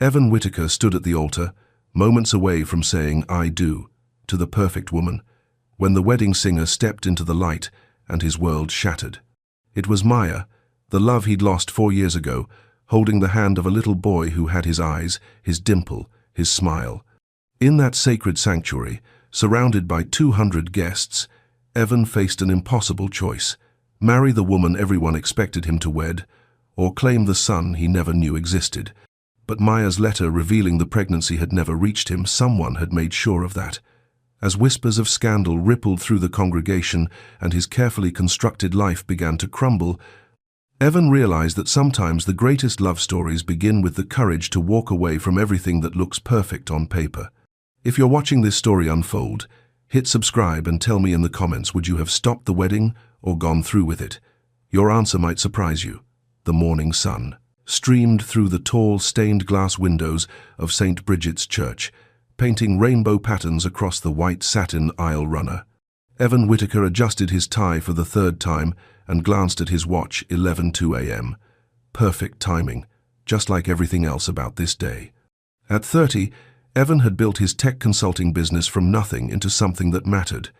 Evan Whitaker stood at the altar, moments away from saying "I do" to the perfect woman, when the wedding singer stepped into the light and his world shattered. It was Maya, the love he'd lost 4 years ago, holding the hand of a little boy who had his eyes, his dimple, his smile. In that sacred sanctuary, surrounded by 200 guests, Evan faced an impossible choice: marry the woman everyone expected him to wed, or claim the son he never knew existed. But Maya's letter revealing the pregnancy had never reached him. Someone had made sure of that. As whispers of scandal rippled through the congregation and his carefully constructed life began to crumble, Evan realized that sometimes the greatest love stories begin with the courage to walk away from everything that looks perfect on paper. If you're watching this story unfold, hit subscribe and tell me in the comments, would you have stopped the wedding or gone through with it? Your answer might surprise you. The morning sun streamed through the tall stained glass windows of St. Bridget's Church, painting rainbow patterns across the white satin aisle runner. Evan Whitaker adjusted his tie for the third time and glanced at his watch. 11:02 a.m. Perfect timing, just like everything else about this day. At 30, Evan had built his tech consulting business from nothing into something that mattered.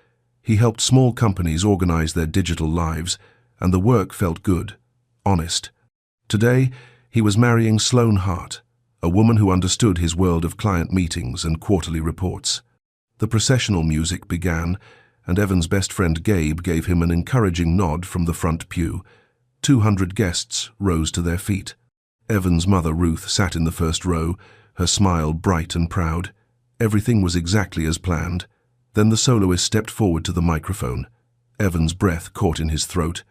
He helped small companies organize their digital lives, and the work felt good, honest. Today, he was marrying Sloane Hart, a woman who understood his world of client meetings and quarterly reports. The processional music began, and Evan's best friend Gabe gave him an encouraging nod from the front pew. 200 guests rose to their feet. Evan's mother Ruth sat in the first row, her smile bright and proud. Everything was exactly as planned. Then the soloist stepped forward to the microphone. Evan's breath caught in his throat.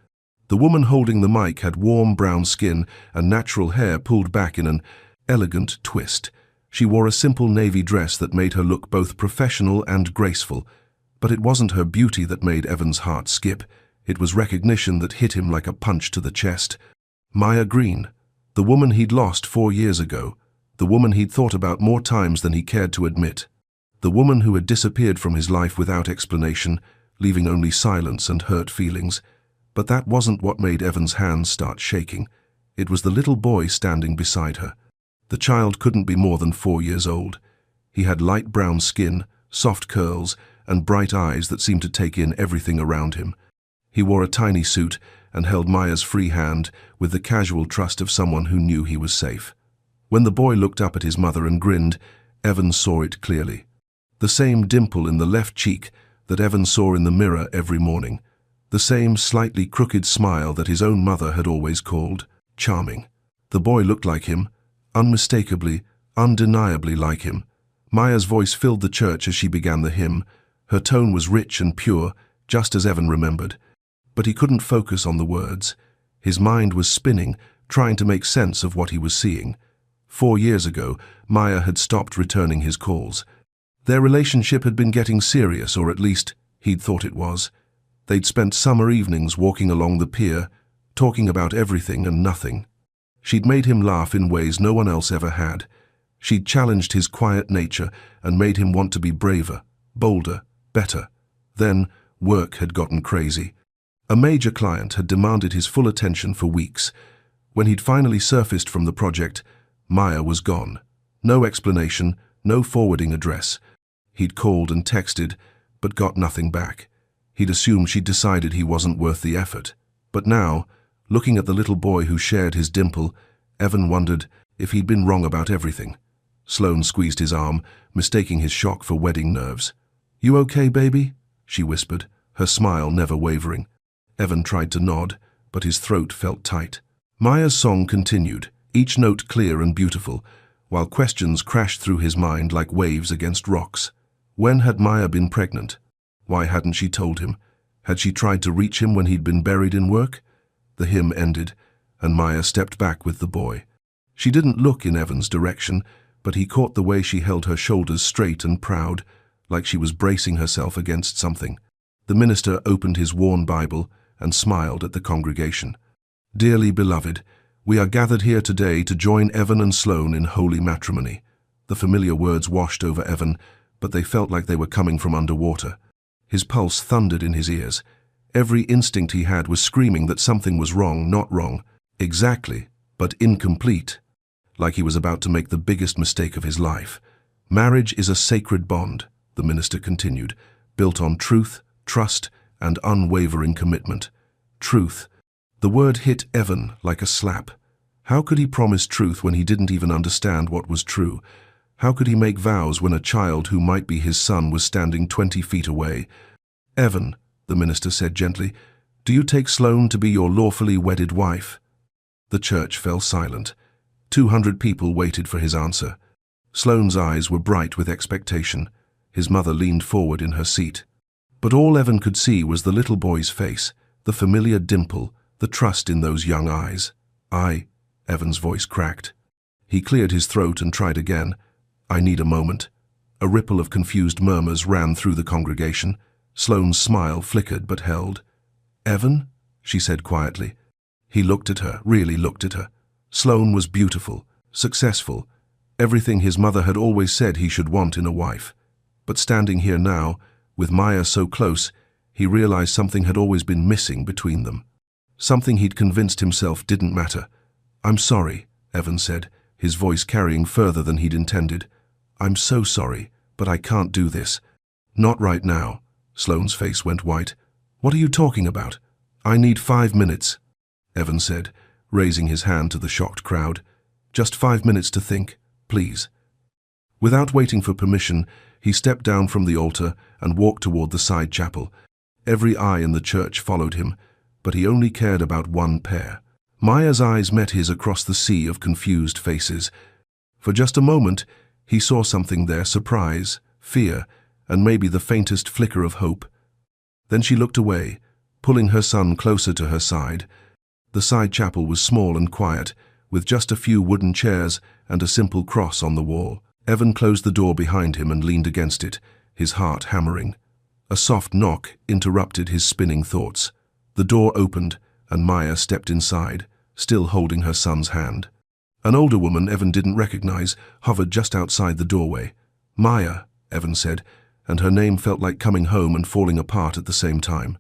The woman holding the mic had warm brown skin and natural hair pulled back in an elegant twist. She wore a simple navy dress that made her look both professional and graceful. But it wasn't her beauty that made Evan's heart skip. It was recognition that hit him like a punch to the chest. Maya Green, the woman he'd lost 4 years ago, the woman he'd thought about more times than he cared to admit, the woman who had disappeared from his life without explanation, leaving only silence and hurt feelings. But that wasn't what made Evan's hands start shaking. It was the little boy standing beside her. The child couldn't be more than 4 years old. He had light brown skin, soft curls, and bright eyes that seemed to take in everything around him. He wore a tiny suit and held Maya's free hand with the casual trust of someone who knew he was safe. When the boy looked up at his mother and grinned, Evan saw it clearly. The same dimple in the left cheek that Evan saw in the mirror every morning. The same slightly crooked smile that his own mother had always called charming. The boy looked like him, unmistakably, undeniably like him. Maya's voice filled the church as she began the hymn. Her tone was rich and pure, just as Evan remembered. But he couldn't focus on the words. His mind was spinning, trying to make sense of what he was seeing. 4 years ago, Maya had stopped returning his calls. Their relationship had been getting serious, or at least he'd thought it was. They'd spent summer evenings walking along the pier, talking about everything and nothing. She'd made him laugh in ways no one else ever had. She'd challenged his quiet nature and made him want to be braver, bolder, better. Then, work had gotten crazy. A major client had demanded his full attention for weeks. When he'd finally surfaced from the project, Maya was gone. No explanation, no forwarding address. He'd called and texted, but got nothing back. He'd assumed she'd decided he wasn't worth the effort. But now, looking at the little boy who shared his dimple, Evan wondered if he'd been wrong about everything. Sloane squeezed his arm, mistaking his shock for wedding nerves. "You okay, baby?" she whispered, her smile never wavering. Evan tried to nod, but his throat felt tight. Maya's song continued, each note clear and beautiful, while questions crashed through his mind like waves against rocks. When had Maya been pregnant? Why hadn't she told him? Had she tried to reach him when he'd been buried in work? The hymn ended, and Maya stepped back with the boy. She didn't look in Evan's direction, but he caught the way she held her shoulders straight and proud, like she was bracing herself against something. The minister opened his worn Bible and smiled at the congregation. "Dearly beloved, we are gathered here today to join Evan and Sloane in holy matrimony." The familiar words washed over Evan, but they felt like they were coming from underwater. His pulse thundered in his ears. Every instinct he had was screaming that something was wrong, not wrong, exactly, but incomplete. like he was about to make the biggest mistake of his life. Marriage is a sacred bond, the minister continued, built on truth, trust, and unwavering commitment. Truth. The word hit Evan like a slap. How could he promise truth when he didn't even understand what was true? How could he make vows when a child who might be his son was standing 20 feet away? Evan, the minister said gently, do you take Sloane to be your lawfully wedded wife? The church fell silent. 200 people waited for his answer. Sloane's eyes were bright with expectation. His mother leaned forward in her seat. But all Evan could see was the little boy's face, the familiar dimple, the trust in those young eyes. Evan's voice cracked. He cleared his throat and tried again. I need a moment. A ripple of confused murmurs ran through the congregation. Sloane's smile flickered but held. Evan? She said quietly. He looked at her, really looked at her. Sloane was beautiful, successful, everything his mother had always said he should want in a wife. But standing here now, with Maya so close, he realized something had always been missing between them. Something he'd convinced himself didn't matter. I'm sorry, Evan said, his voice carrying further than he'd intended. I'm so sorry, but I can't do this. Not right now. Sloane's face went white. What are you talking about? I need 5 minutes, Evan said, raising his hand to the shocked crowd. Just 5 minutes to think, please. Without waiting for permission, he stepped down from the altar and walked toward the side chapel. Every eye in the church followed him, but he only cared about one pair. Maya's eyes met his across the sea of confused faces. For just a moment, he saw something there, surprise, fear, and maybe the faintest flicker of hope. Then she looked away, pulling her son closer to her side. The side chapel was small and quiet, with just a few wooden chairs and a simple cross on the wall. Evan closed the door behind him and leaned against it, his heart hammering. A soft knock interrupted his spinning thoughts. The door opened, and Maya stepped inside, still holding her son's hand. An older woman Evan didn't recognize hovered just outside the doorway. Maya, Evan said, and her name felt like coming home and falling apart at the same time.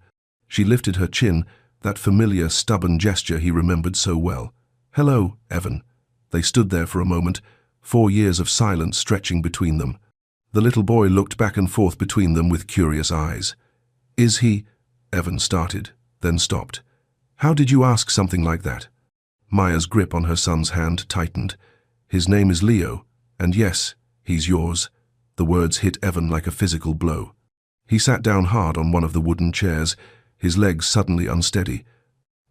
She lifted her chin, that familiar, stubborn gesture he remembered so well. Hello, Evan. They stood there for a moment, 4 years of silence stretching between them. The little boy looked back and forth between them with curious eyes. Is he? Evan started, then stopped. How did you ask something like that? Maya's grip on her son's hand tightened. His name is Leo, and yes, he's yours. The words hit Evan like a physical blow. He sat down hard on one of the wooden chairs, his legs suddenly unsteady.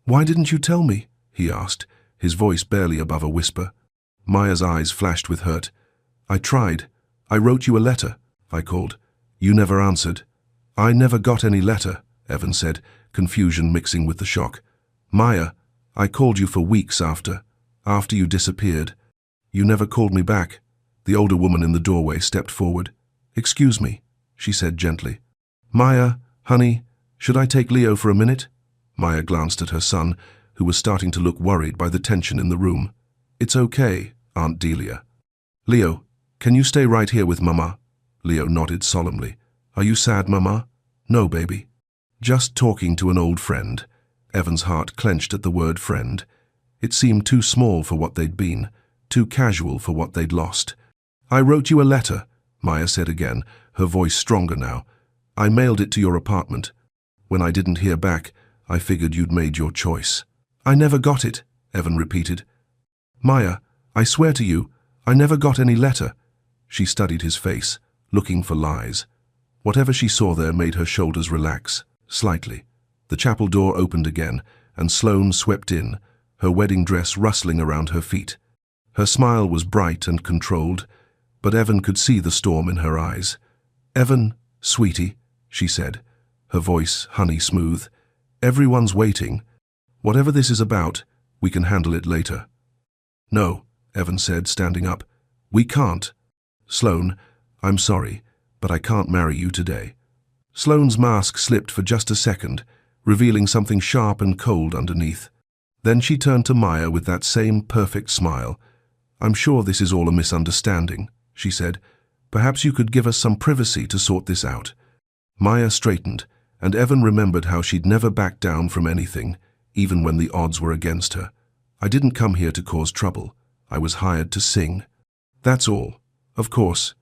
Why didn't you tell me? He asked, his voice barely above a whisper. Maya's eyes flashed with hurt. I tried. I wrote you a letter, I called. You never answered. I never got any letter, Evan said, confusion mixing with the shock. Maya, I called you for weeks after you disappeared. You never called me back. The older woman in the doorway stepped forward. Excuse me, she said gently. Maya, honey, should I take Leo for a minute? Maya glanced at her son, who was starting to look worried by the tension in the room. It's okay, Aunt Delia. Leo, can you stay right here with Mama? Leo nodded solemnly. Are you sad, Mama? No, baby. Just talking to an old friend. Evan's heart clenched at the word friend. It seemed too small for what they'd been, too casual for what they'd lost. I wrote you a letter, Maya said again, her voice stronger now. I mailed it to your apartment. When I didn't hear back, I figured you'd made your choice. I never got it, Evan repeated. Maya, I swear to you, I never got any letter. She studied his face, looking for lies. Whatever she saw there made her shoulders relax, slightly. The chapel door opened again, and Sloane swept in, her wedding dress rustling around her feet. Her smile was bright and controlled, but Evan could see the storm in her eyes. Evan, sweetie, she said, her voice honey smooth. Everyone's waiting. Whatever this is about, we can handle it later. No, Evan said, standing up. We can't. Sloane, I'm sorry, but I can't marry you today. Sloane's mask slipped for just a second, revealing something sharp and cold underneath. Then she turned to Maya with that same perfect smile. I'm sure this is all a misunderstanding, she said. Perhaps you could give us some privacy to sort this out. Maya straightened, and Evan remembered how she'd never backed down from anything, even when the odds were against her. I didn't come here to cause trouble. I was hired to sing. That's all. Of course,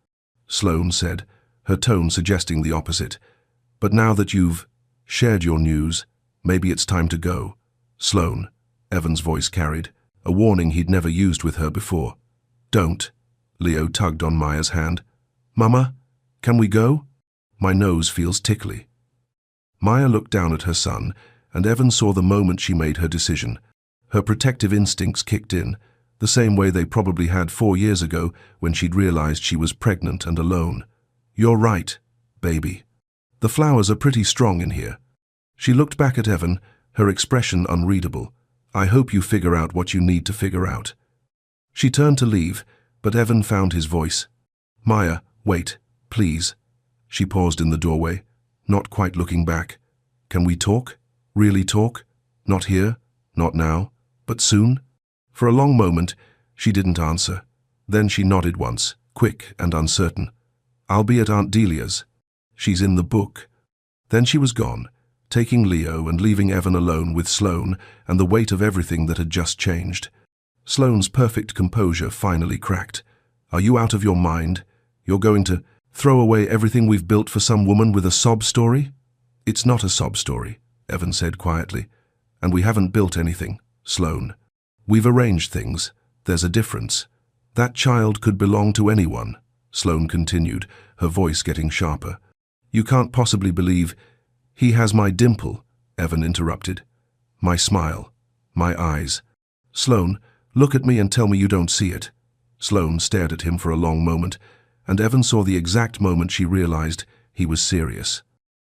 Sloane said, her tone suggesting the opposite. But now that you've shared your news, maybe it's time to go. Sloane, Evan's voice carried, a warning he'd never used with her before. Don't. Leo tugged on Maya's hand. Mama, can we go? My nose feels tickly. Maya looked down at her son, and Evan saw the moment she made her decision. Her protective instincts kicked in, the same way they probably had 4 years ago when she'd realized she was pregnant and alone. You're right, baby. The flowers are pretty strong in here. She looked back at Evan, her expression unreadable. I hope you figure out what you need to figure out. She turned to leave, but Evan found his voice. Maya, wait, please. She paused in the doorway, not quite looking back. Can we talk? Really talk? Not here, not now, but soon? For a long moment, she didn't answer. Then she nodded once, quick and uncertain. I'll be at Aunt Delia's. She's in the book. Then she was gone, taking Leo and leaving Evan alone with Sloane and the weight of everything that had just changed. Sloane's perfect composure finally cracked. Are you out of your mind? You're going to throw away everything we've built for some woman with a sob story? It's not a sob story, Evan said quietly. And we haven't built anything, Sloane. We've arranged things. There's a difference. That child could belong to anyone, Sloane continued, her voice getting sharper. You can't possibly believe. He has my dimple, Evan interrupted. My smile. My eyes. Sloane, look at me and tell me you don't see it. Sloane stared at him for a long moment, and Evan saw the exact moment she realized he was serious.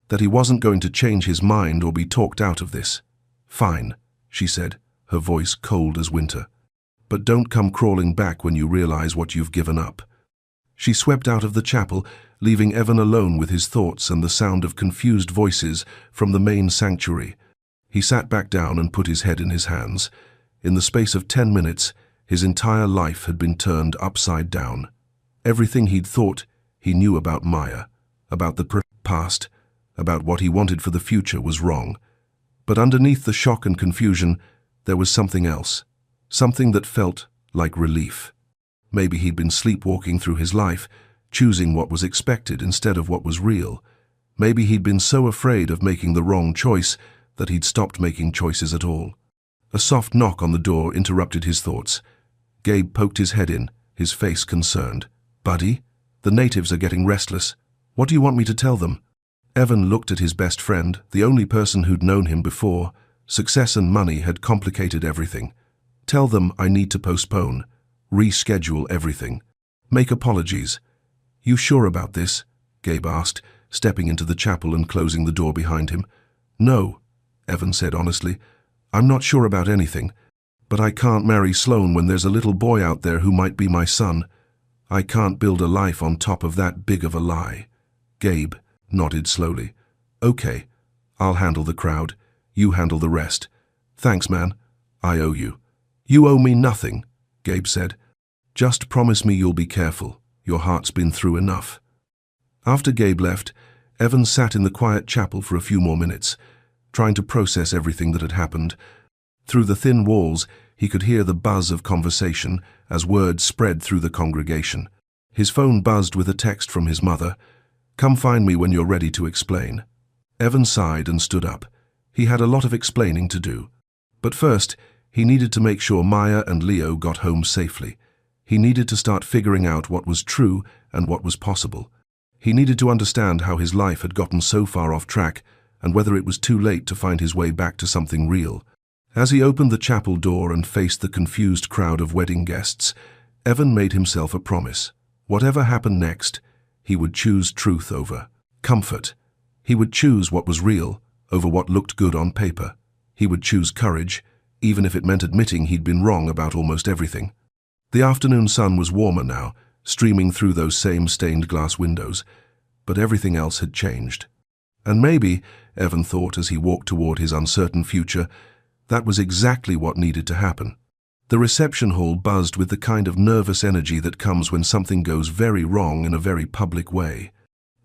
That he wasn't going to change his mind or be talked out of this. Fine, she said, her voice cold as winter. But don't come crawling back when you realize what you've given up. She swept out of the chapel, leaving Evan alone with his thoughts and the sound of confused voices from the main sanctuary. He sat back down and put his head in his hands. In the space of 10 minutes, his entire life had been turned upside down. Everything he'd thought he knew about Maya, about the past, about what he wanted for the future was wrong. But underneath the shock and confusion, there was something else, something that felt like relief. Maybe he'd been sleepwalking through his life, choosing what was expected instead of what was real. Maybe he'd been so afraid of making the wrong choice that he'd stopped making choices at all. A soft knock on the door interrupted his thoughts. Gabe poked his head in, his face concerned. Buddy, the natives are getting restless. What do you want me to tell them? Evan looked at his best friend, the only person who'd known him before. Success and money had complicated everything. Tell them I need to postpone, reschedule everything. Make apologies. You sure about this? Gabe asked, stepping into the chapel and closing the door behind him. No, Evan said honestly. I'm not sure about anything, but I can't marry Sloane when there's a little boy out there who might be my son. I can't build a life on top of that big of a lie. Gabe nodded slowly. Okay, I'll handle the crowd. You handle the rest. Thanks, man. I owe you. You owe me nothing, Gabe said. Just promise me you'll be careful. Your heart's been through enough. After Gabe left, Evan sat in the quiet chapel for a few more minutes, trying to process everything that had happened. Through the thin walls, he could hear the buzz of conversation as words spread through the congregation. His phone buzzed with a text from his mother. Come find me when you're ready to explain. Evan sighed and stood up. He had a lot of explaining to do. But first, he needed to make sure Maya and Leo got home safely. He needed to start figuring out what was true and what was possible. He needed to understand how his life had gotten so far off track and whether it was too late to find his way back to something real. As he opened the chapel door and faced the confused crowd of wedding guests, Evan made himself a promise. Whatever happened next, he would choose truth over comfort. He would choose what was real over what looked good on paper. He would choose courage, even if it meant admitting he'd been wrong about almost everything. The afternoon sun was warmer now, streaming through those same stained glass windows, but everything else had changed. And maybe, Evan thought as he walked toward his uncertain future, that was exactly what needed to happen. The reception hall buzzed with the kind of nervous energy that comes when something goes very wrong in a very public way.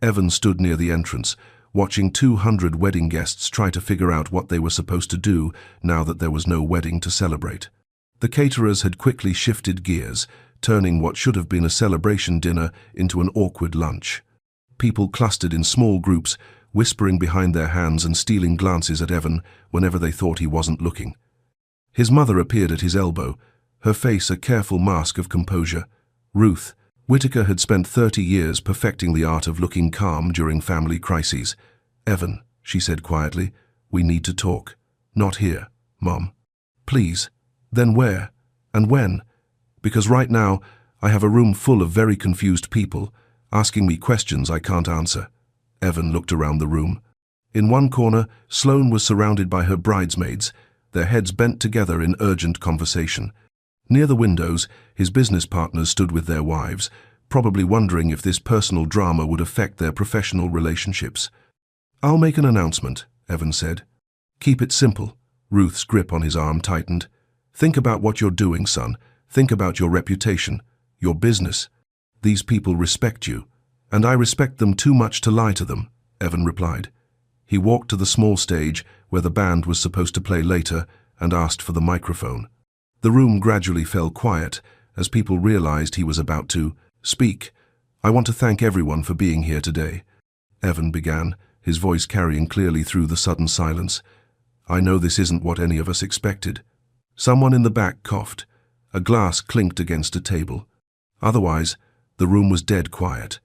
Evan stood near the entrance, watching 200 wedding guests try to figure out what they were supposed to do now that there was no wedding to celebrate. The caterers had quickly shifted gears, turning what should have been a celebration dinner into an awkward lunch. People clustered in small groups, whispering behind their hands and stealing glances at Evan whenever they thought he wasn't looking. His mother appeared at his elbow, her face a careful mask of composure. Ruth Whitaker had spent 30 years perfecting the art of looking calm during family crises. "Evan," she said quietly, "we need to talk." "Not here, Mom." "Please." "Then where? And when?" "Because right now, I have a room full of very confused people, asking me questions I can't answer." Evan looked around the room. In one corner, Sloane was surrounded by her bridesmaids, their heads bent together in urgent conversation. Near the windows, his business partners stood with their wives, probably wondering if this personal drama would affect their professional relationships. "I'll make an announcement," Evan said. "Keep it simple." Ruth's grip on his arm tightened. "Think about what you're doing, son. Think about your reputation, your business. These people respect you, and I respect them too much to lie to them," Evan replied. He walked to the small stage where the band was supposed to play later and asked for the microphone. The room gradually fell quiet as people realized he was about to speak. "I want to thank everyone for being here today," Evan began, his voice carrying clearly through the sudden silence. "I know this isn't what any of us expected." Someone in the back coughed. A glass clinked against a table. Otherwise, the room was dead quiet.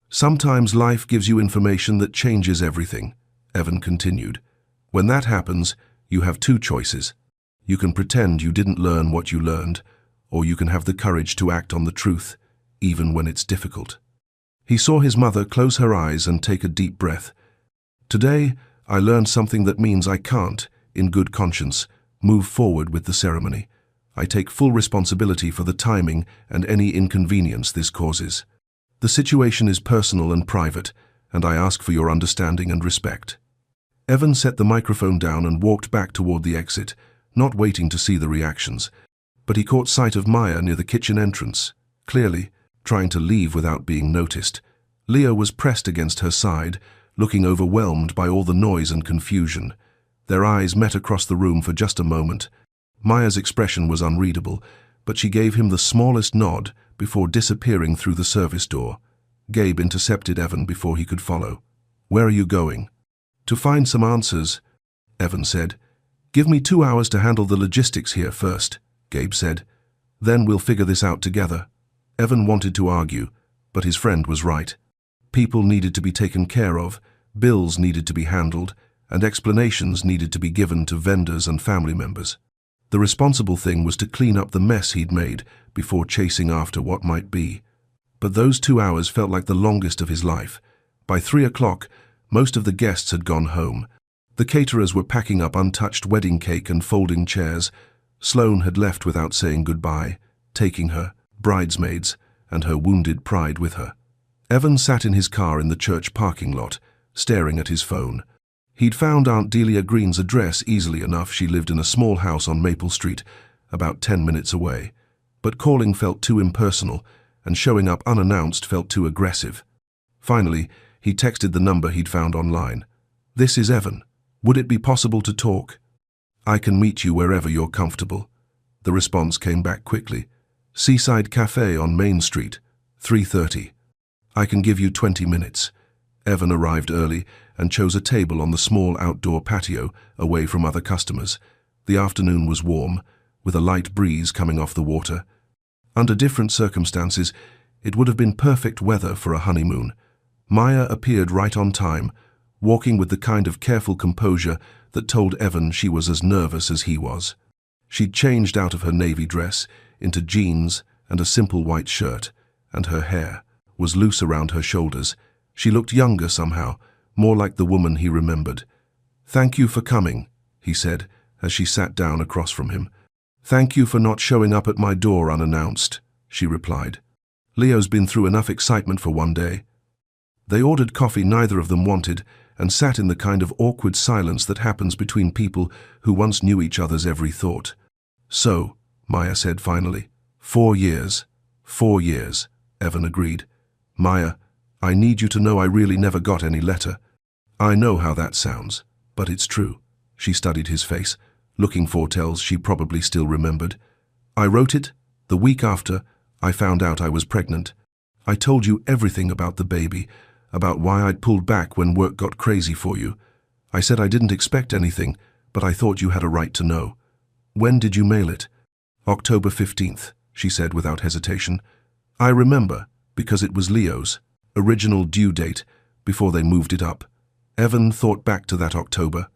"Sometimes life gives you information that changes everything," Evan continued. "When that happens, you have two choices. You can pretend you didn't learn what you learned, or you can have the courage to act on the truth, even when it's difficult." He saw his mother close her eyes and take a deep breath. "Today, I learned something that means I can't, in good conscience, move forward with the ceremony. I take full responsibility for the timing and any inconvenience this causes. The situation is personal and private, and I ask for your understanding and respect." Evan set the microphone down and walked back toward the exit, not waiting to see the reactions. But he caught sight of Maya near the kitchen entrance, clearly trying to leave without being noticed. Leo was pressed against her side, looking overwhelmed by all the noise and confusion. Their eyes met across the room for just a moment. Maya's expression was unreadable, but she gave him the smallest nod before disappearing through the service door. Gabe intercepted Evan before he could follow. "Where are you going?" "To find some answers," Evan said. "Give me 2 hours to handle the logistics here first," Gabe said. "Then we'll figure this out together." Evan wanted to argue, but his friend was right. People needed to be taken care of, bills needed to be handled, and explanations needed to be given to vendors and family members. The responsible thing was to clean up the mess he'd made before chasing after what might be. But those 2 hours felt like the longest of his life. By 3 o'clock, most of the guests had gone home. The caterers were packing up untouched wedding cake and folding chairs. Sloane had left without saying goodbye, taking her bridesmaids and her wounded pride with her. Evan sat in his car in the church parking lot, staring at his phone. He'd found Aunt Delia Green's address easily enough. She lived in a small house on Maple Street, about 10 minutes away. But calling felt too impersonal, and showing up unannounced felt too aggressive. Finally, he texted the number he'd found online. "This is Evan. Would it be possible to talk?" "I can meet you wherever you're comfortable." The response came back quickly. "Seaside Cafe on Main Street, 3:30. I can give you 20 minutes. Evan arrived early and chose a table on the small outdoor patio, away from other customers. The afternoon was warm, with a light breeze coming off the water. Under different circumstances, it would have been perfect weather for a honeymoon. Maya appeared right on time, walking with the kind of careful composure that told Evan she was as nervous as he was. She'd changed out of her navy dress into jeans and a simple white shirt, and her hair was loose around her shoulders. She looked younger somehow, more like the woman he remembered. "Thank you for coming," he said, as she sat down across from him. "Thank you for not showing up at my door unannounced," she replied. "Leo's been through enough excitement for one day." They ordered coffee neither of them wanted, and sat in the kind of awkward silence that happens between people who once knew each other's every thought. "So," Maya said finally. 4 years. 4 years," Evan agreed. "Maya, I need you to know I really never got any letter. I know how that sounds, but it's true." She studied his face, looking for tells she probably still remembered. I wrote it the week after I found out I was pregnant. I told you everything about the baby, about why I'd pulled back when work got crazy for you. I said I didn't expect anything, but I thought you had a right to know. When did you mail it? October 15th, she said without hesitation. I remember, because it was Leo's original due date before they moved it up. Evan thought back to that October.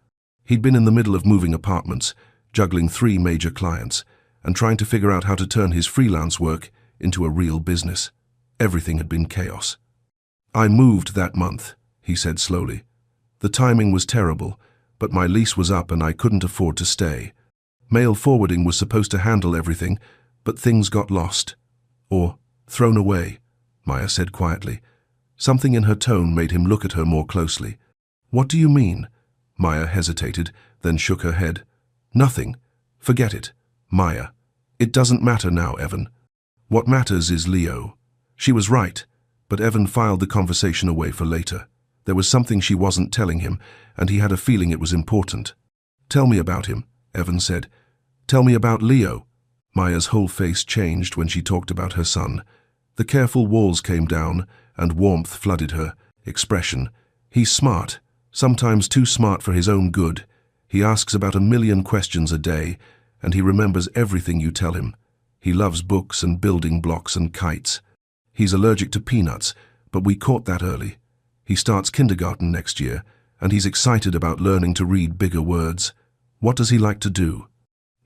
He'd been in the middle of moving apartments, juggling 3 major clients, and trying to figure out how to turn his freelance work into a real business. Everything had been chaos. I moved that month, he said slowly. The timing was terrible, but my lease was up and I couldn't afford to stay. Mail forwarding was supposed to handle everything, but things got lost. Or thrown away, Maya said quietly. Something in her tone made him look at her more closely. What do you mean? Maya hesitated, then shook her head. Nothing. Forget it. Maya. It doesn't matter now, Evan. What matters is Leo. She was right, but Evan filed the conversation away for later. There was something she wasn't telling him, and he had a feeling it was important. Tell me about him, Evan said. Tell me about Leo. Maya's whole face changed when she talked about her son. The careful walls came down, and warmth flooded her expression. He's smart, sometimes too smart for his own good. He asks about 1,000,000 questions a day, and he remembers everything you tell him. He loves books and building blocks and kites. He's allergic to peanuts, but we caught that early. He starts kindergarten next year, and he's excited about learning to read bigger words. What does he like to do?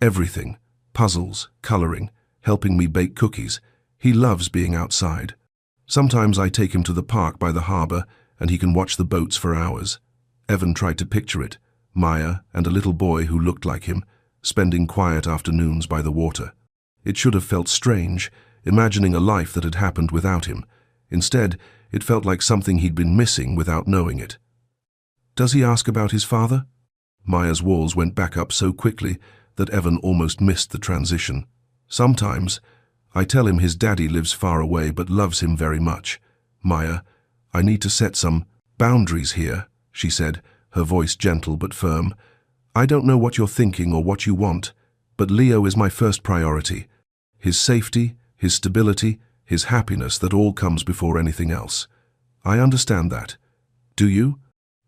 Everything. Puzzles, coloring, helping me bake cookies. He loves being outside. Sometimes I take him to the park by the harbor, and he can watch the boats for hours. Evan tried to picture it, Maya and a little boy who looked like him, spending quiet afternoons by the water. It should have felt strange, imagining a life that had happened without him. Instead, it felt like something he'd been missing without knowing it. Does he ask about his father? Maya's walls went back up so quickly that Evan almost missed the transition. Sometimes, I tell him his daddy lives far away but loves him very much. Maya, I need to set some boundaries here, she said, her voice gentle but firm. I don't know what you're thinking or what you want, but Leo is my first priority. His safety, his stability, his happiness, that all comes before anything else. I understand that. Do you?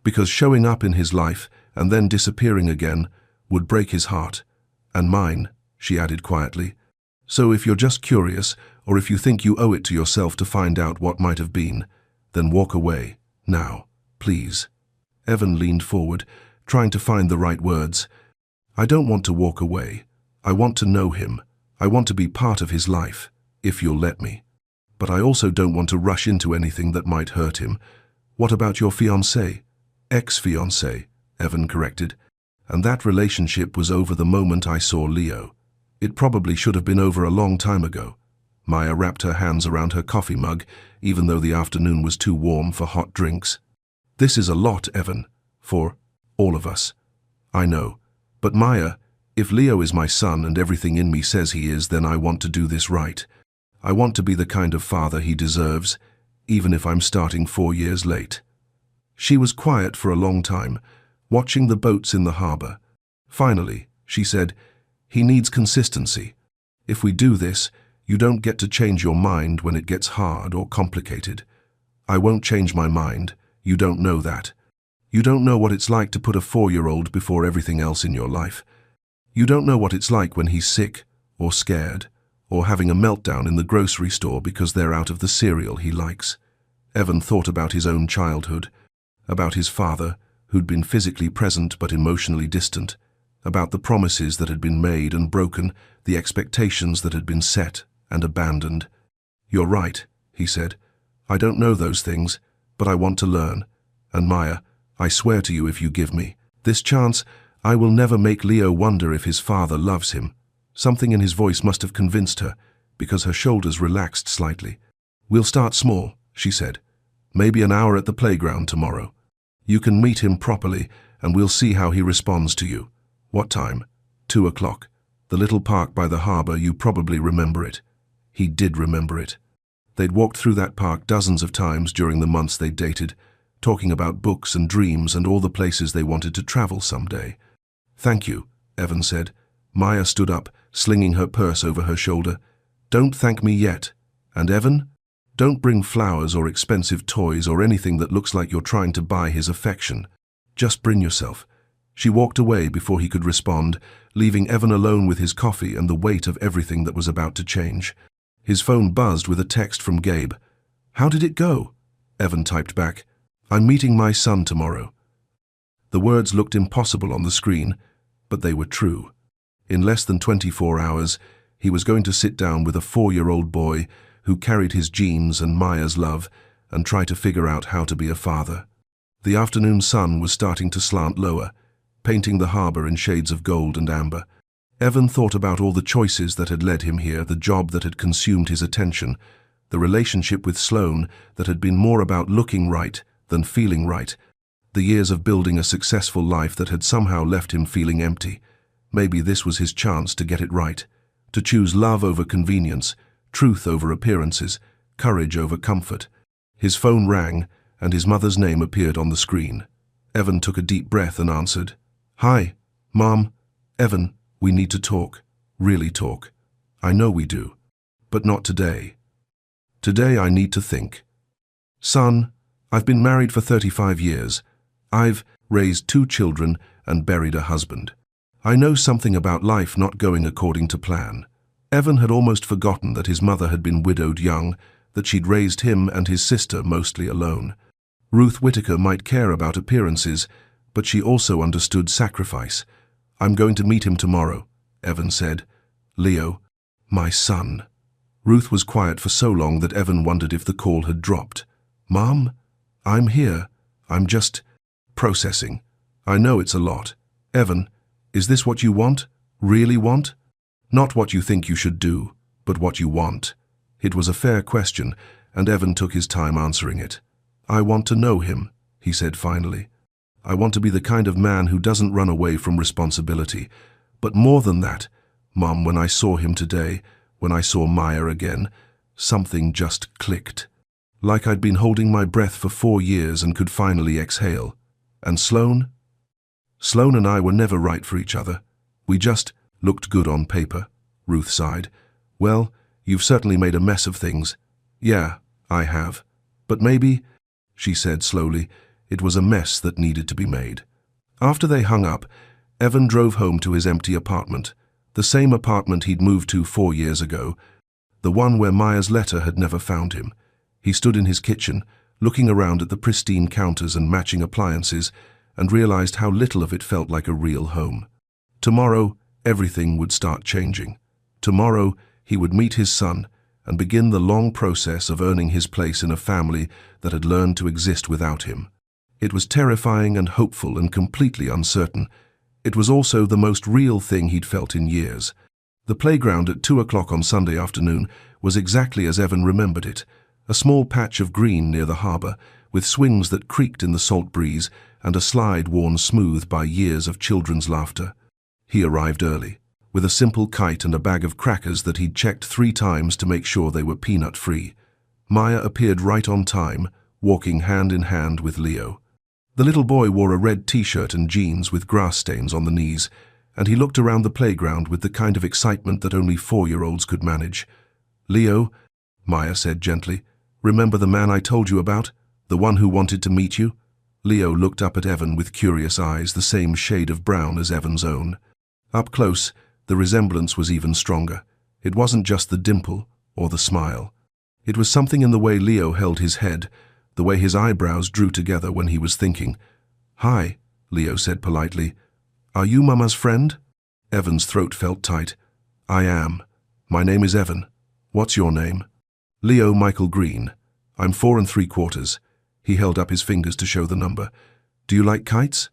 Because showing up in his life and then disappearing again would break his heart. And mine, she added quietly. So if you're just curious, or if you think you owe it to yourself to find out what might have been, then walk away, now, please. Evan leaned forward, trying to find the right words. I don't want to walk away. I want to know him. I want to be part of his life, if you'll let me. But I also don't want to rush into anything that might hurt him. What about your fiancé? Ex-fiancé, Evan corrected. And that relationship was over the moment I saw Leo. It probably should have been over a long time ago. Maya wrapped her hands around her coffee mug, even though the afternoon was too warm for hot drinks. This is a lot, Evan, for all of us. I know. But Maya, if Leo is my son and everything in me says he is, then I want to do this right. I want to be the kind of father he deserves, even if I'm starting 4 years late. She was quiet for a long time, watching the boats in the harbor. Finally, she said, he needs consistency. If we do this, you don't get to change your mind when it gets hard or complicated. I won't change my mind. You don't know that. You don't know what it's like to put a 4-year-old before everything else in your life. You don't know what it's like when he's sick or scared or having a meltdown in the grocery store because they're out of the cereal he likes. Evan thought about his own childhood, about his father, who'd been physically present but emotionally distant, about the promises that had been made and broken, the expectations that had been set and abandoned. You're right, he said. I don't know those things, but I want to learn. And Maya, I swear to you, if you give me this chance, I will never make Leo wonder if his father loves him. Something in his voice must have convinced her, because her shoulders relaxed slightly. We'll start small, she said. Maybe an hour at the playground tomorrow. You can meet him properly, and we'll see how he responds to you. What time? 2 o'clock. The little park by the harbor, you probably remember it. He did remember it. They'd walked through that park dozens of times during the months they dated, talking about books and dreams and all the places they wanted to travel someday. Thank you, Evan said. Maya stood up, slinging her purse over her shoulder. "Don't thank me yet. And Evan? Don't bring flowers or expensive toys or anything that looks like you're trying to buy his affection. Just bring yourself." She walked away before he could respond, leaving Evan alone with his coffee and the weight of everything that was about to change. His phone buzzed with a text from Gabe. "How did it go?" Evan typed back, "I'm meeting my son tomorrow." The words looked impossible on the screen, but they were true. In less than 24 hours, he was going to sit down with a 4-year-old boy who carried his genes and Maya's love and try to figure out how to be a father. The afternoon sun was starting to slant lower, painting the harbor in shades of gold and amber. Evan thought about all the choices that had led him here, the job that had consumed his attention, the relationship with Sloane that had been more about looking right than feeling right, the years of building a successful life that had somehow left him feeling empty. Maybe this was his chance to get it right, to choose love over convenience, truth over appearances, courage over comfort. His phone rang, and his mother's name appeared on the screen. Evan took a deep breath and answered. "Hi, Mom. Evan, we need to talk. Really talk. I know we do. But not today. Today I need to think. Son, I've been married for 35 years. I've raised 2 children and buried a husband. I know something about life not going according to plan." Evan had almost forgotten that his mother had been widowed young, that she'd raised him and his sister mostly alone. Ruth Whitaker might care about appearances, but she also understood sacrifice. "I'm going to meet him tomorrow," Evan said. "Leo, my son." Ruth was quiet for so long that Evan wondered if the call had dropped. "Mom, I'm here. I'm just processing. I know it's a lot. Evan, is this what you want? Really want? Not what you think you should do, but what you want." It was a fair question, and Evan took his time answering it. "I want to know him," he said finally. "I want to be the kind of man who doesn't run away from responsibility. But more than that, Mom, when I saw him today, when I saw Maya again, something just clicked. Like I'd been holding my breath for 4 years and could finally exhale. And Sloane? Sloane and I were never right for each other. We just looked good on paper," Ruth sighed. "Well, you've certainly made a mess of things." "Yeah, I have. But maybe," she said slowly, "it was a mess that needed to be made." After they hung up, Evan drove home to his empty apartment, the same apartment he'd moved to 4 years ago, the one where Maya's letter had never found him. He stood in his kitchen, looking around at the pristine counters and matching appliances, and realized how little of it felt like a real home. Tomorrow, everything would start changing. Tomorrow, he would meet his son and begin the long process of earning his place in a family that had learned to exist without him. It was terrifying and hopeful and completely uncertain. It was also the most real thing he'd felt in years. The playground at 2 o'clock on Sunday afternoon was exactly as Evan remembered it, a small patch of green near the harbor, with swings that creaked in the salt breeze and a slide worn smooth by years of children's laughter. He arrived early, with a simple kite and a bag of crackers that he'd checked 3 times to make sure they were peanut-free. Maya appeared right on time, walking hand in hand with Leo. The little boy wore a red t-shirt and jeans with grass stains on the knees, and he looked around the playground with the kind of excitement that only 4-year-olds could manage. "Leo," Maya said gently, "remember the man I told you about? The one who wanted to meet you?" Leo looked up at Evan with curious eyes, the same shade of brown as Evan's own. Up close, the resemblance was even stronger. It wasn't just the dimple or the smile. It was something in the way Leo held his head, the way his eyebrows drew together when he was thinking. "Hi," Leo said politely. "Are you Mama's friend?" Evan's throat felt tight. "I am. My name is Evan. What's your name?" "Leo Michael Green. I'm 4 3/4. He held up his fingers to show the number. "Do you like kites?"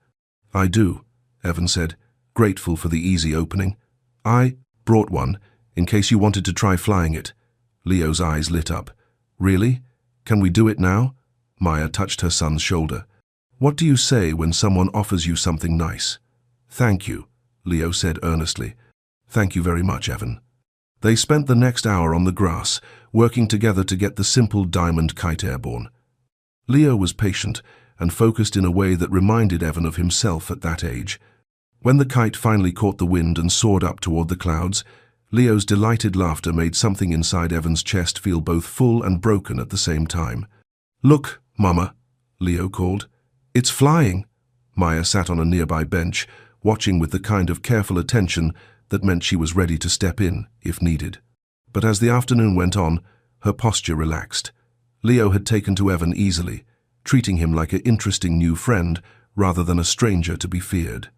"I do," Evan said, grateful for the easy opening. "I brought one, in case you wanted to try flying it." Leo's eyes lit up. "Really? Can we do it now?" Maya touched her son's shoulder. "What do you say when someone offers you something nice?" "Thank you," Leo said earnestly. "Thank you very much, Evan." They spent the next hour on the grass, working together to get the simple diamond kite airborne. Leo was patient and focused in a way that reminded Evan of himself at that age. When the kite finally caught the wind and soared up toward the clouds, Leo's delighted laughter made something inside Evan's chest feel both full and broken at the same time. "Look, Mama," Leo called. "It's flying." Maya sat on a nearby bench, watching with the kind of careful attention that meant she was ready to step in, if needed. But as the afternoon went on, her posture relaxed. Leo had taken to Evan easily, treating him like an interesting new friend rather than a stranger to be feared.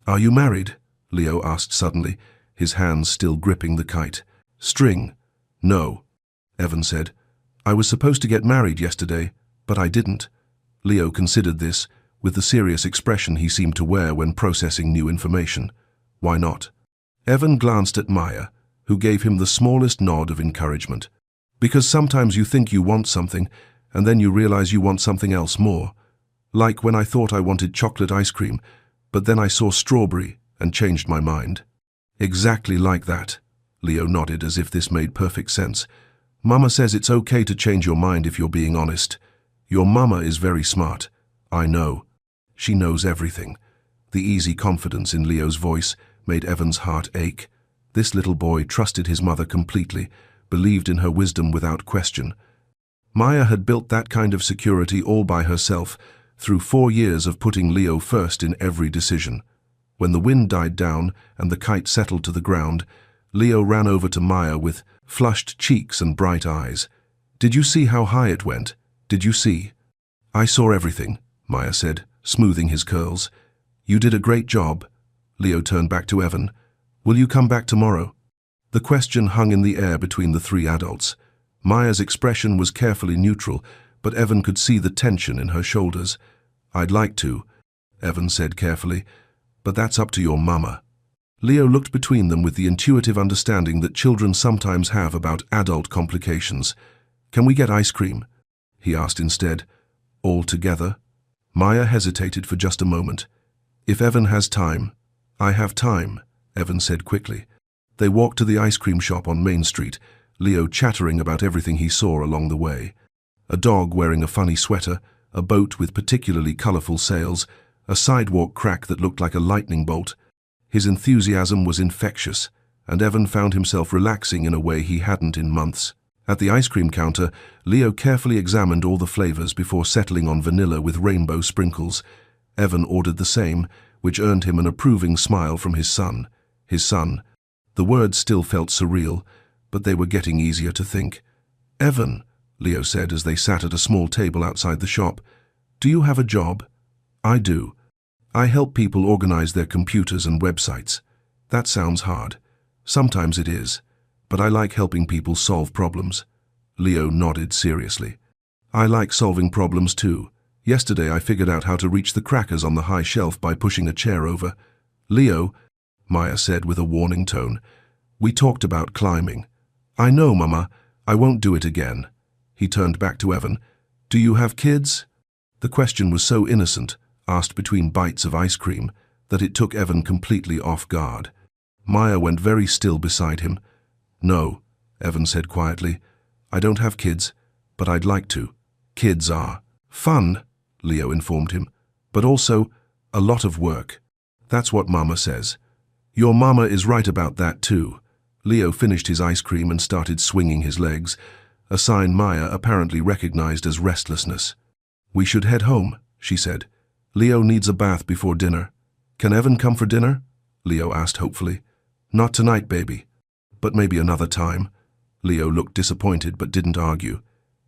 "Are you married?" Leo asked suddenly, his hands still gripping the kite. "String." "No," Evan said. "I was supposed to get married yesterday, but I didn't." Leo considered this, with the serious expression he seemed to wear when processing new information. "Why not?" Evan glanced at Maya, who gave him the smallest nod of encouragement. "Because sometimes you think you want something, and then you realize you want something else more. Like when I thought I wanted chocolate ice cream, but then I saw strawberry and changed my mind." "Exactly like that," Leo nodded as if this made perfect sense. "Mama says it's okay to change your mind if you're being honest. Your mama is very smart. I know. She knows everything." The easy confidence in Leo's voice made Evan's heart ache. This little boy trusted his mother completely, believed in her wisdom without question. Maya had built that kind of security all by herself, through 4 years of putting Leo first in every decision. When the wind died down and the kite settled to the ground, Leo ran over to Maya with flushed cheeks and bright eyes. "Did you see how high it went? Did you see?" "I saw everything," Maya said, smoothing his curls. "You did a great job." Leo turned back to Evan. "Will you come back tomorrow?" The question hung in the air between the 3 adults. Maya's expression was carefully neutral, but Evan could see the tension in her shoulders. "I'd like to," Evan said carefully, "but that's up to your mama." Leo looked between them with the intuitive understanding that children sometimes have about adult complications. "Can we get ice cream?" he asked instead. "All together?" Maya hesitated for just a moment. "If Evan has time." "I have time," Evan said quickly. They walked to the ice cream shop on Main Street, Leo chattering about everything he saw along the way. A dog wearing a funny sweater, a boat with particularly colorful sails, a sidewalk crack that looked like a lightning bolt. His enthusiasm was infectious, and Evan found himself relaxing in a way he hadn't in months. At the ice cream counter, Leo carefully examined all the flavors before settling on vanilla with rainbow sprinkles. Evan ordered the same, which earned him an approving smile from his son. His son. The words still felt surreal, but they were getting easier to think. "Evan," Leo said as they sat at a small table outside the shop, "do you have a job?" "I do. I help people organize their computers and websites. That sounds hard. Sometimes it is, but I like helping people solve problems." Leo nodded seriously. "I like solving problems too. Yesterday I figured out how to reach the crackers on the high shelf by pushing a chair over." "Leo," Maya said with a warning tone, "we talked about climbing." "I know, Mama. I won't do it again." He turned back to Evan. "Do you have kids?" The question was so innocent, asked between bites of ice cream, that it took Evan completely off guard. Maya went very still beside him. "No," Evan said quietly. "I don't have kids, but I'd like to. Kids are fun," Leo informed him, "but also a lot of work. That's what Mama says." "Your mama is right about that too." Leo finished his ice cream and started swinging his legs, a sign Maya apparently recognized as restlessness. "We should head home," she said. "Leo needs a bath before dinner." "Can Evan come for dinner?" Leo asked hopefully. "Not tonight, baby. But maybe another time." Leo looked disappointed but didn't argue.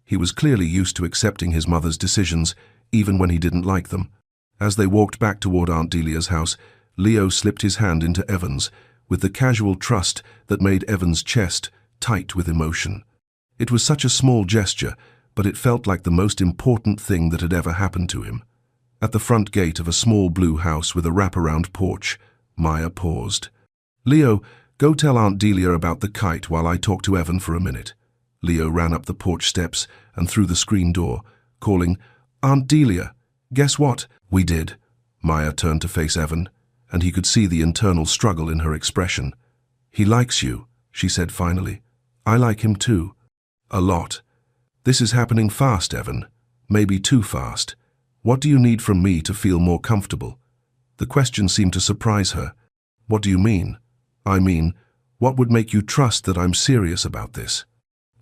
He was clearly used to accepting his mother's decisions, even when he didn't like them. As they walked back toward Aunt Delia's house, Leo slipped his hand into Evan's, with the casual trust that made Evan's chest tight with emotion. It was such a small gesture, but it felt like the most important thing that had ever happened to him. At the front gate of a small blue house with a wraparound porch, Maya paused. "Leo, go tell Aunt Delia about the kite while I talk to Evan for a minute." Leo ran up the porch steps and through the screen door, calling, "Aunt Delia, guess what?" "We did." Maya turned to face Evan, and he could see the internal struggle in her expression. "He likes you," she said finally. "I like him too. A lot. This is happening fast, Evan. Maybe too fast. What do you need from me to feel more comfortable?" The question seemed to surprise her. "What do you mean?" "I mean, What would make you trust that I'm serious about this?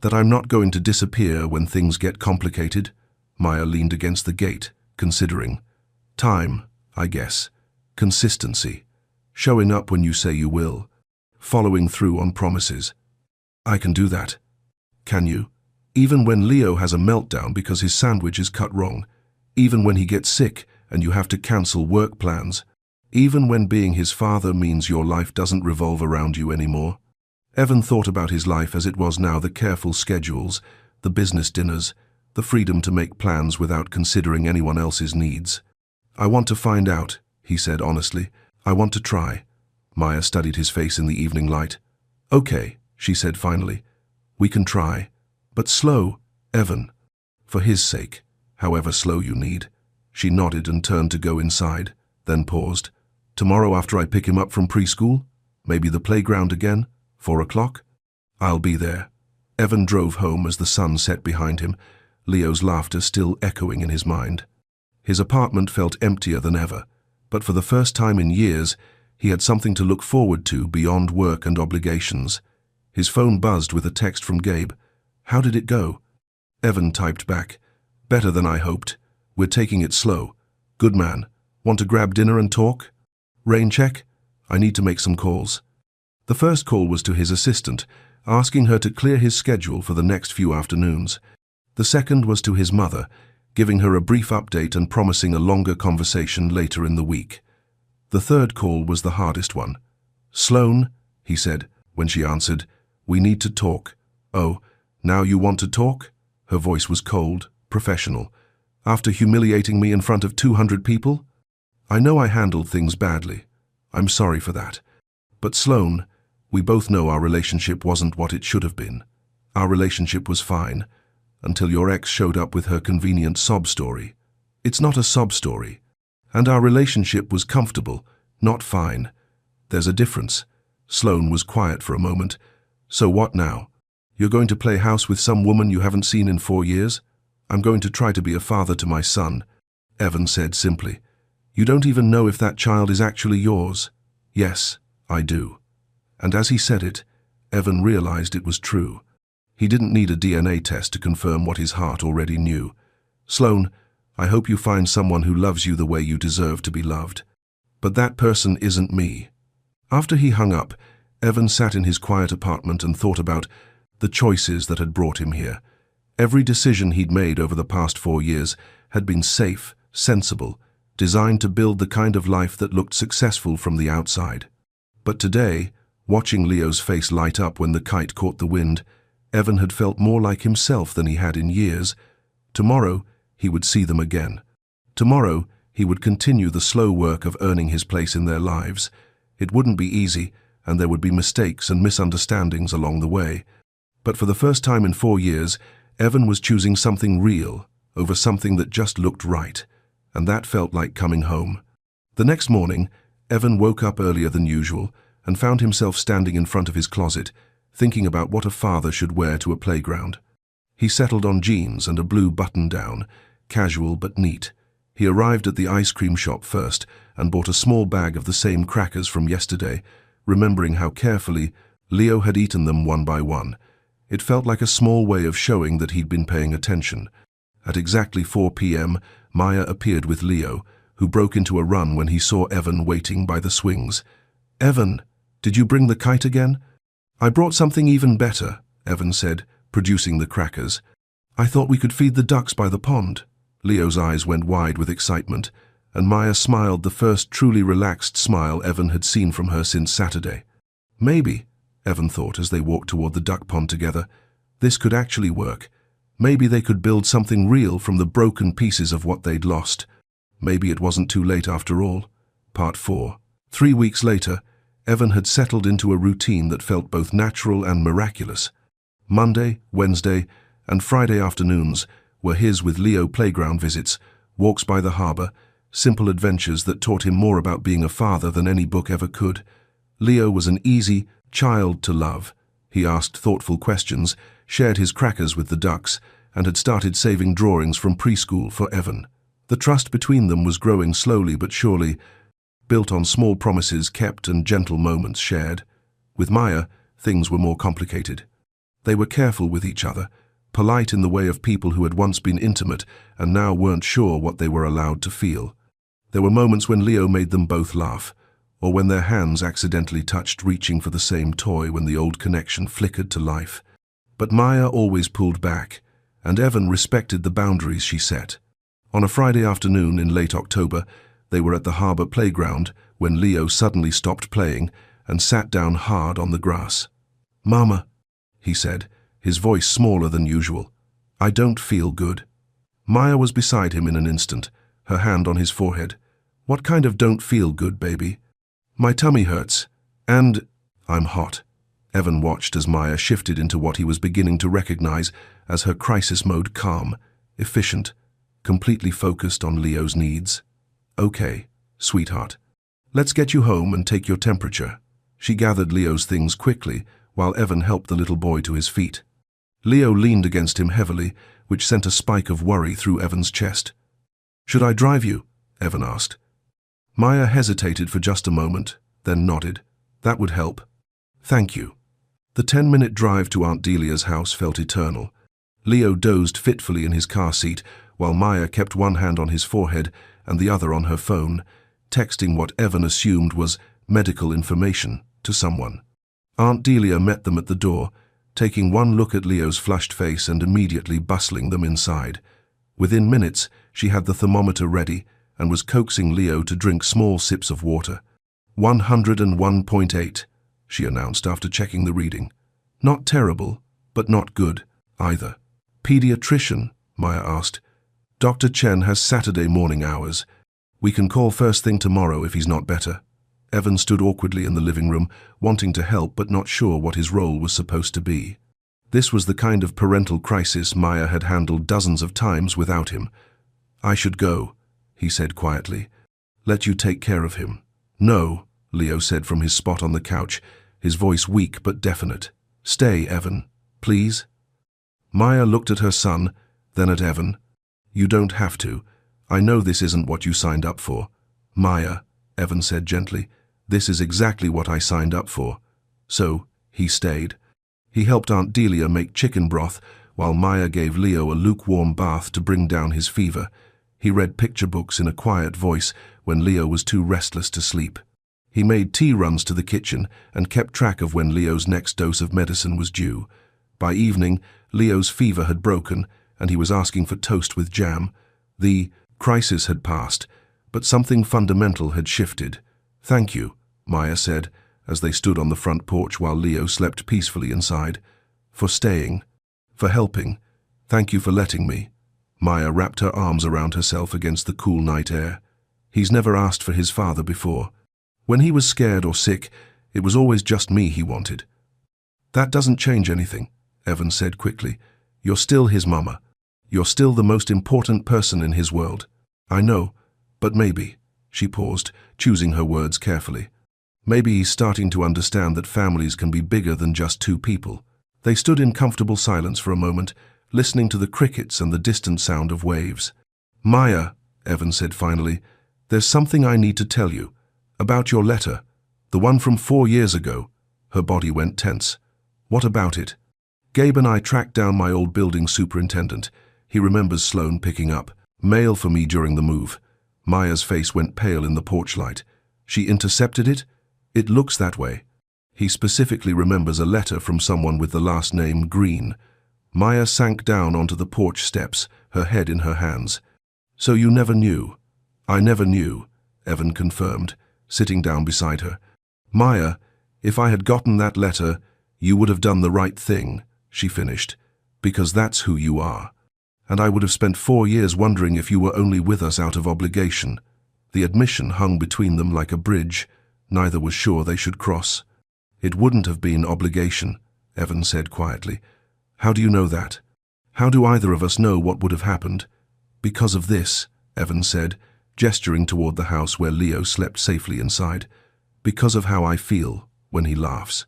That I'm not going to disappear when things get complicated? Maya leaned against the gate, considering. Time, I guess. Consistency. Showing up when you say you will. Following through on promises. I can do that. Can you? Even when Leo has a meltdown because his sandwich is cut wrong. Even when he gets sick and you have to cancel work plans. Even when being his father means your life doesn't revolve around you anymore. Evan thought about his life as it was now, the careful schedules, the business dinners, the freedom to make plans without considering anyone else's needs. I want to find out, he said honestly. I want to try. Maya studied his face in the evening light. Okay, she said finally. We can try. But slow, Evan. For his sake, however slow you need. She nodded and turned to go inside, then paused. Tomorrow after I pick him up from preschool? Maybe the playground again? 4 o'clock? I'll be there. Evan drove home as the sun set behind him, Leo's laughter still echoing in his mind. His apartment felt emptier than ever, but for the first time in years, he had something to look forward to beyond work and obligations. His phone buzzed with a text from Gabe. How did it go? Evan typed back. Better than I hoped. We're taking it slow. Good man. Want to grab dinner and talk? Rain check? I need to make some calls. The first call was to his assistant, asking her to clear his schedule for the next few afternoons. The second was to his mother, giving her a brief update and promising a longer conversation later in the week. The third call was the hardest one. Sloan, he said, when she answered, we need to talk. Oh, now you want to talk? Her voice was cold, professional. After humiliating me in front of 200 people? I know I handled things badly. I'm sorry for that. But Sloan, we both know our relationship wasn't what it should have been. Our relationship was fine, until your ex showed up with her convenient sob story. It's not a sob story. And our relationship was comfortable, not fine. There's a difference. Sloan was quiet for a moment. So what now? You're going to play house with some woman you haven't seen in 4 years? I'm going to try to be a father to my son, Evan said simply. You don't even know if that child is actually yours. Yes, I do. And as he said it, Evan realized it was true. He didn't need a DNA test to confirm what his heart already knew. Sloan, I hope you find someone who loves you the way you deserve to be loved. But that person isn't me. After he hung up, Evan sat in his quiet apartment and thought about the choices that had brought him here. Every decision he'd made over the past 4 years had been safe, sensible, designed to build the kind of life that looked successful from the outside. But today, watching Leo's face light up when the kite caught the wind, Evan had felt more like himself than he had in years. Tomorrow, he would see them again. Tomorrow, he would continue the slow work of earning his place in their lives. It wouldn't be easy, and there would be mistakes and misunderstandings along the way. But for the first time in 4 years, Evan was choosing something real over something that just looked right, and that felt like coming home. The next morning, Evan woke up earlier than usual and found himself standing in front of his closet, thinking about what a father should wear to a playground. He settled on jeans and a blue button-down, casual but neat. He arrived at the ice cream shop first and bought a small bag of the same crackers from yesterday, remembering how carefully Leo had eaten them one by one. It felt like a small way of showing that he'd been paying attention. At exactly 4 p.m., Maya appeared with Leo, who broke into a run when he saw Evan waiting by the swings. Evan, did you bring the kite again? I brought something even better, Evan said, producing the crackers. I thought we could feed the ducks by the pond. Leo's eyes went wide with excitement, and Maya smiled, the first truly relaxed smile Evan had seen from her since Saturday. Maybe, Evan thought as they walked toward the duck pond together, this could actually work. Maybe they could build something real from the broken pieces of what they'd lost. Maybe it wasn't too late after all. Part 4. 3 weeks later, Evan had settled into a routine that felt both natural and miraculous. Monday, Wednesday, and Friday afternoons were his with Leo playground visits, walks by the harbor, simple adventures that taught him more about being a father than any book ever could. Leo was an easy child to love. He asked thoughtful questions, shared his crackers with the ducks, and had started saving drawings from preschool for Evan. The trust between them was growing slowly but surely, built on small promises kept and gentle moments shared. With Maya, things were more complicated. They were careful with each other, polite in the way of people who had once been intimate and now weren't sure what they were allowed to feel. There were moments when Leo made them both laugh, or when their hands accidentally touched reaching for the same toy when the old connection flickered to life. But Maya always pulled back, and Evan respected the boundaries she set. On a Friday afternoon in late October, they were at the harbour playground when Leo suddenly stopped playing and sat down hard on the grass. "Mama," he said, his voice smaller than usual, "I don't feel good." Maya was beside him in an instant, her hand on his forehead. "What kind of don't feel good, baby?" "My tummy hurts, and I'm hot." Evan watched as Maya shifted into what he was beginning to recognize as her crisis mode: calm, efficient, completely focused on Leo's needs. "Okay, sweetheart. Let's get you home and take your temperature." She gathered Leo's things quickly while Evan helped the little boy to his feet. Leo leaned against him heavily, which sent a spike of worry through Evan's chest. "Should I drive you?" Evan asked. Maya hesitated for just a moment, then nodded. "That would help. Thank you." The 10-minute drive to Aunt Delia's house felt eternal. Leo dozed fitfully in his car seat, while Maya kept one hand on his forehead and the other on her phone, texting what Evan assumed was medical information to someone. Aunt Delia met them at the door, taking one look at Leo's flushed face and immediately bustling them inside. Within minutes, she had the thermometer ready and was coaxing Leo to drink small sips of water. 101.8, she announced after checking the reading. Not terrible, but not good either. "Pediatrician?" Maya asked. "Dr. Chen has Saturday morning hours. We can call first thing tomorrow if he's not better." Evan stood awkwardly in the living room, wanting to help but not sure what his role was supposed to be. This was the kind of parental crisis Maya had handled dozens of times without him. "I should go," he said quietly. "Let you take care of him." "No," Leo said from his spot on the couch, his voice weak but definite. "Stay, Evan, please." Maya looked at her son, then at Evan. "You don't have to. I know this isn't what you signed up for." "Maya," Evan said gently, "this is exactly what I signed up for." So, he stayed. He helped Aunt Delia make chicken broth, while Maya gave Leo a lukewarm bath to bring down his fever. He read picture books in a quiet voice when Leo was too restless to sleep. He made tea runs to the kitchen and kept track of when Leo's next dose of medicine was due. By evening, Leo's fever had broken, and he was asking for toast with jam. The crisis had passed, but something fundamental had shifted. "Thank you," Maya said, as they stood on the front porch while Leo slept peacefully inside. "For staying. For helping. Thank you for letting me." Maya wrapped her arms around herself against the cool night air. He's never asked for his father before. When he was scared or sick, it was always just me he wanted. "That doesn't change anything," Evan said quickly. "You're still his mama. You're still the most important person in his world." "I know, but maybe," she paused, choosing her words carefully. "Maybe he's starting to understand that families can be bigger than just two people." They stood in comfortable silence for a moment, listening to the crickets and the distant sound of waves. "Maya," Evan said finally, "there's something I need to tell you. About your letter. The one from 4 years ago." Her body went tense. "What about it?" "Gabe and I tracked down my old building superintendent. He remembers Sloan picking up mail for me during the move." Maya's face went pale in the porch light. "She intercepted it?" "It looks that way. He specifically remembers a letter from someone with the last name Green." Maya sank down onto the porch steps, her head in her hands. "So you never knew?" "I never knew," Evan confirmed, sitting down beside her. "Maya, if I had gotten that letter, you would have done the right thing," she finished, "because that's who you are. And I would have spent 4 years wondering if you were only with us out of obligation." The admission hung between them like a bridge. Neither was sure they should cross. "It wouldn't have been obligation," Evan said quietly. "How do you know that? How do either of us know what would have happened?" "Because of this," Evan said, gesturing toward the house where Leo slept safely inside. "Because of how I feel when he laughs.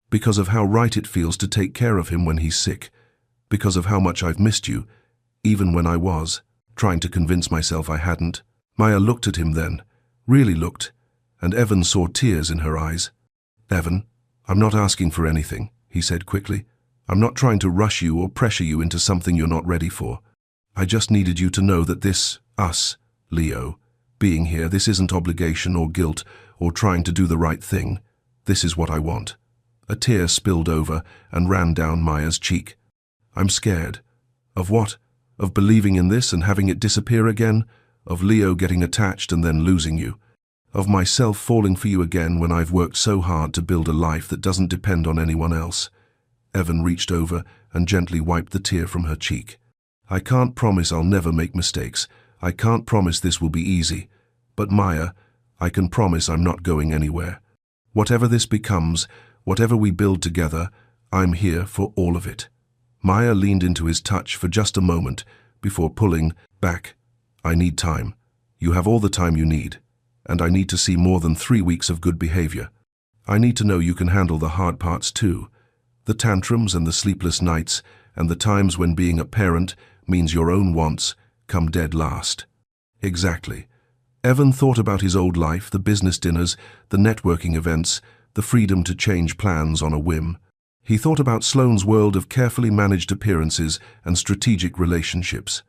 Because of how right it feels to take care of him when he's sick. Because of how much I've missed you, even when I was trying to convince myself I hadn't." Maya looked at him then, really looked, and Evan saw tears in her eyes. "Evan," I'm not asking for anything, he said quickly. I'm not trying to rush you or pressure you into something you're not ready for. I just needed you to know that us, Leo, being here, this isn't obligation or guilt or trying to do the right thing. This is what I want. A tear spilled over and ran down Maya's cheek. I'm scared. Of what? Of believing in this and having it disappear again? Of Leo getting attached and then losing you? Of myself falling for you again when I've worked so hard to build a life that doesn't depend on anyone else? Evan reached over and gently wiped the tear from her cheek. I can't promise I'll never make mistakes. I can't promise this will be easy. But Maya, I can promise I'm not going anywhere. Whatever this becomes, whatever we build together, I'm here for all of it. Maya leaned into his touch for just a moment before pulling back. I need time. You have all the time you need. And I need to see more than 3 weeks of good behavior. I need to know you can handle the hard parts too. The tantrums and the sleepless nights and the times when being a parent means your own wants come dead last. Exactly. Evan thought about his old life, the business dinners, the networking events, the freedom to change plans on a whim. He thought about Sloane's world of carefully managed appearances and strategic relationships.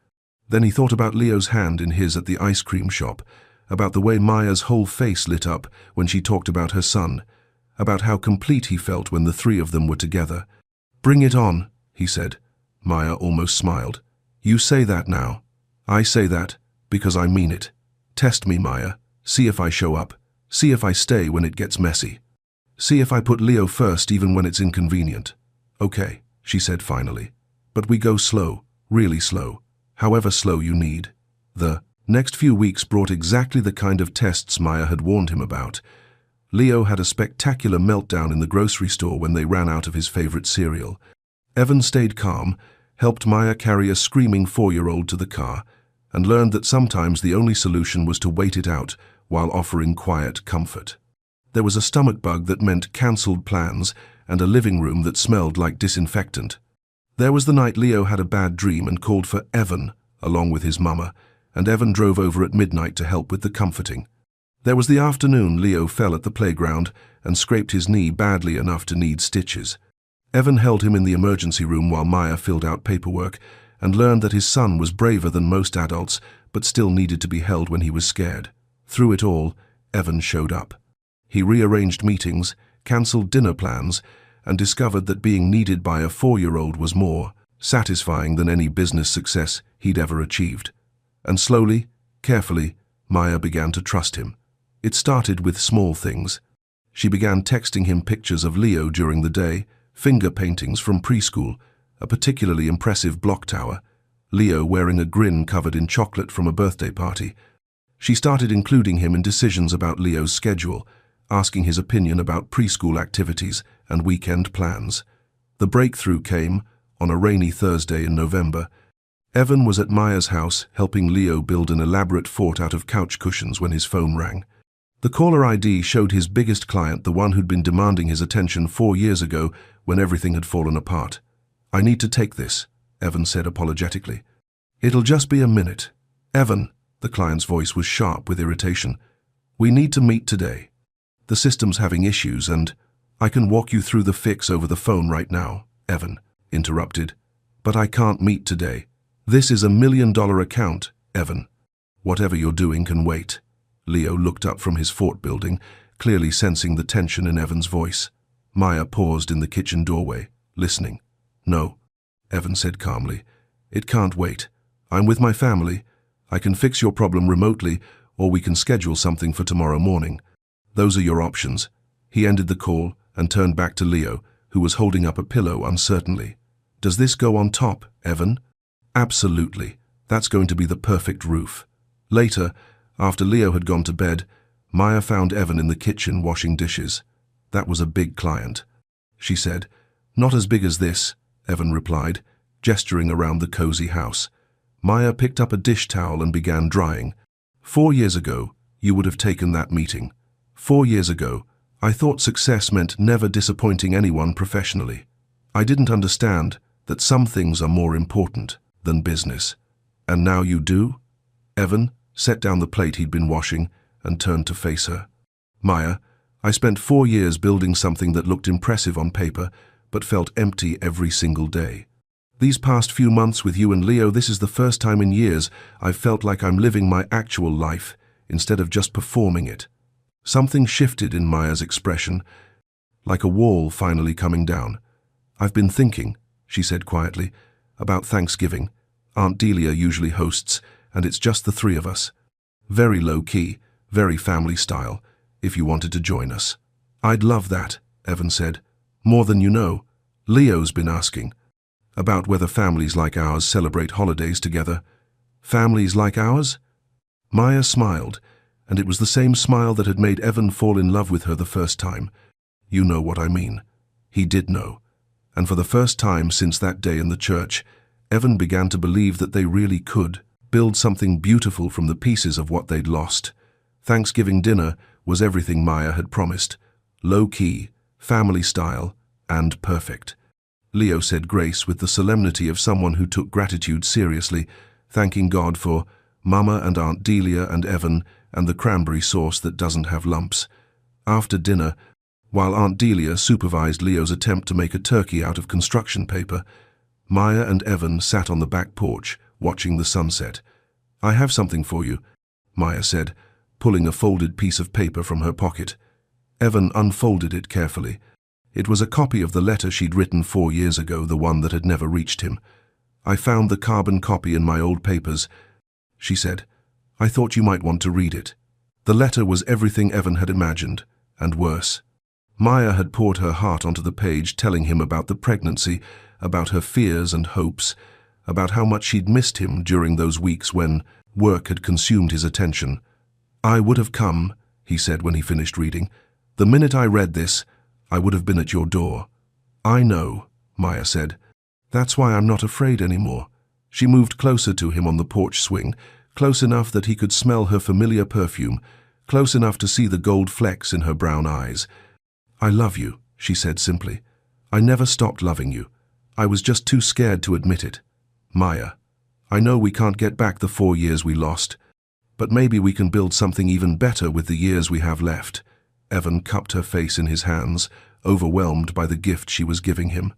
Then he thought about Leo's hand in his at the ice cream shop, about the way Maya's whole face lit up when she talked about her son, about how complete he felt when the three of them were together. Bring it on, he said. Maya almost smiled. You say that now. I say that because I mean it. Test me, Maya. See if I show up. See if I stay when it gets messy. See if I put Leo first even when it's inconvenient. Okay, she said finally. But we go slow, really slow, however slow you need. The next few weeks brought exactly the kind of tests Maya had warned him about. Leo had a spectacular meltdown in the grocery store when they ran out of his favorite cereal. Evan stayed calm, helped Maya carry a screaming 4-year-old to the car, and learned that sometimes the only solution was to wait it out while offering quiet comfort. There was a stomach bug that meant cancelled plans and a living room that smelled like disinfectant. There was the night Leo had a bad dream and called for Evan, along with his mama, and Evan drove over at midnight to help with the comforting. There was the afternoon Leo fell at the playground and scraped his knee badly enough to need stitches. Evan held him in the emergency room while Maya filled out paperwork and learned that his son was braver than most adults but still needed to be held when he was scared. Through it all, Evan showed up. He rearranged meetings, cancelled dinner plans, and discovered that being needed by a 4-year-old was more satisfying than any business success he'd ever achieved. And slowly, carefully, Maya began to trust him. It started with small things. She began texting him pictures of Leo during the day, finger paintings from preschool, a particularly impressive block tower, Leo wearing a grin covered in chocolate from a birthday party. She started including him in decisions about Leo's schedule, asking his opinion about preschool activities and weekend plans. The breakthrough came on a rainy Thursday in November. Evan was at Maya's house helping Leo build an elaborate fort out of couch cushions when his phone rang. The caller ID showed his biggest client, the one who'd been demanding his attention 4 years ago when everything had fallen apart. I need to take this, Evan said apologetically. It'll just be a minute. Evan, the client's voice was sharp with irritation. We need to meet today. The system's having issues and I can walk you through the fix over the phone right now, Evan interrupted. But I can't meet today. This is $1 million account, Evan. Whatever you're doing can wait. Leo looked up from his fort building, clearly sensing the tension in Evan's voice. Maya paused in the kitchen doorway, listening. No, Evan said calmly. It can't wait. I'm with my family. I can fix your problem remotely, or we can schedule something for tomorrow morning. Those are your options. He ended the call and turned back to Leo, who was holding up a pillow uncertainly. Does this go on top, Evan? Absolutely. That's going to be the perfect roof. Later, after Leo had gone to bed, Maya found Evan in the kitchen washing dishes. That was a big client, she said. Not as big as this, Evan replied, gesturing around the cozy house. Maya picked up a dish towel and began drying. 4 years ago, you would have taken that meeting. 4 years ago, I thought success meant never disappointing anyone professionally. I didn't understand that some things are more important than business. And now you do? Evan set down the plate he'd been washing and turned to face her. Maya, I spent 4 years building something that looked impressive on paper, but felt empty every single day. These past few months with you and Leo, this is the first time in years I've felt like I'm living my actual life instead of just performing it. Something shifted in Maya's expression, like a wall finally coming down. I've been thinking, she said quietly, about Thanksgiving. Aunt Delia usually hosts, and it's just the three of us. Very low-key, very family style, if you wanted to join us. I'd love that, Evan said. More than you know. Leo's been asking about whether families like ours celebrate holidays together. Families like ours? Maya smiled, and it was the same smile that had made Evan fall in love with her the first time. You know what I mean. He did know. And for the first time since that day in the church, Evan began to believe that they really could build something beautiful from the pieces of what they'd lost. Thanksgiving dinner was everything Maya had promised. Low-key, family style, and perfect. Leo said grace with the solemnity of someone who took gratitude seriously, thanking God for Mama and Aunt Delia and Evan and the cranberry sauce that doesn't have lumps. After dinner, while Aunt Delia supervised Leo's attempt to make a turkey out of construction paper, Maya and Evan sat on the back porch, watching the sunset. I have something for you, Maya said, pulling a folded piece of paper from her pocket. Evan unfolded it carefully. It was a copy of the letter she'd written 4 years ago, the one that had never reached him. I found the carbon copy in my old papers, she said. I thought you might want to read it. The letter was everything Evan had imagined, and worse. Maya had poured her heart onto the page, telling him about the pregnancy, about her fears and hopes, about how much she'd missed him during those weeks when work had consumed his attention. I would have come, he said when he finished reading. The minute I read this, I would have been at your door. I know, Maya said. That's why I'm not afraid anymore. She moved closer to him on the porch swing, close enough that he could smell her familiar perfume, close enough to see the gold flecks in her brown eyes. I love you, she said simply. I never stopped loving you. I was just too scared to admit it. Maya, I know we can't get back the 4 years we lost, but maybe we can build something even better with the years we have left. Evan cupped her face in his hands, overwhelmed by the gift she was giving him.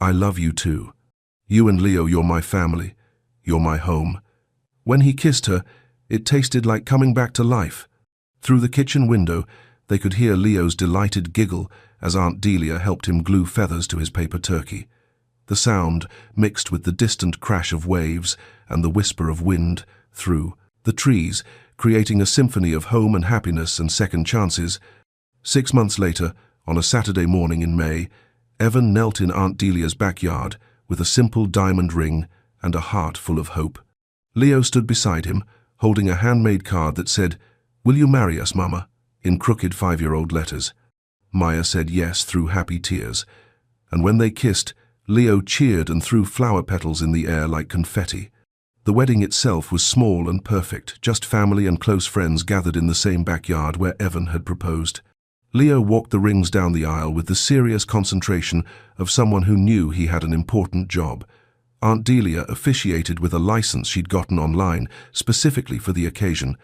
I love you too. You and Leo, you're my family. You're my home. When he kissed her, it tasted like coming back to life. Through the kitchen window, they could hear Leo's delighted giggle as Aunt Delia helped him glue feathers to his paper turkey. The sound mixed with the distant crash of waves and the whisper of wind through the trees, creating a symphony of home and happiness and second chances. 6 months later, on a Saturday morning in May, Evan knelt in Aunt Delia's backyard with a simple diamond ring and a heart full of hope. Leo stood beside him, holding a handmade card that said, "Will you marry us, Mama?" in crooked 5-year-old letters. Maya said yes through happy tears, and when they kissed, Leo cheered and threw flower petals in the air like confetti. The wedding itself was small and perfect, just family and close friends gathered in the same backyard where Evan had proposed. Leo walked the rings down the aisle with the serious concentration of someone who knew he had an important job. Aunt Delia officiated with a license she'd gotten online, specifically for the occasion.